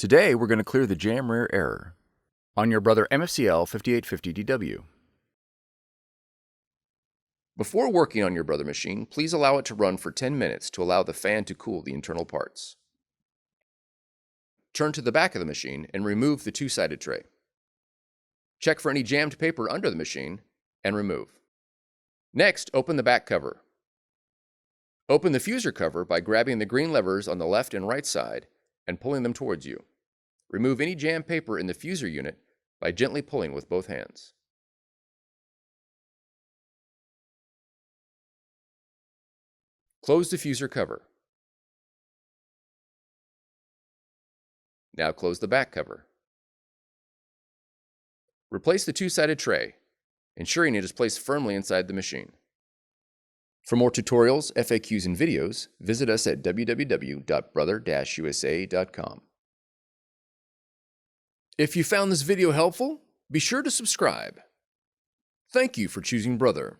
Today we're going to clear the jam rare error on your Brother MFCL5850DW. Before working on your Brother machine, please allow it to run for 10 minutes to allow the fan to cool the internal parts. Turn to the back of the machine and remove the two-sided tray. Check for any jammed paper under the machine and remove. Next, open the back cover. Open the fuser cover by grabbing the green levers on the left and right side and pulling them towards you. Remove any jammed paper in the fuser unit by gently pulling with both hands. Close the fuser cover. Now close the back cover. Replace the two-sided tray, ensuring it is placed firmly inside the machine. For more tutorials, FAQs, and videos, visit us at www.brother-usa.com. If you found this video helpful, be sure to subscribe. Thank you for choosing Brother.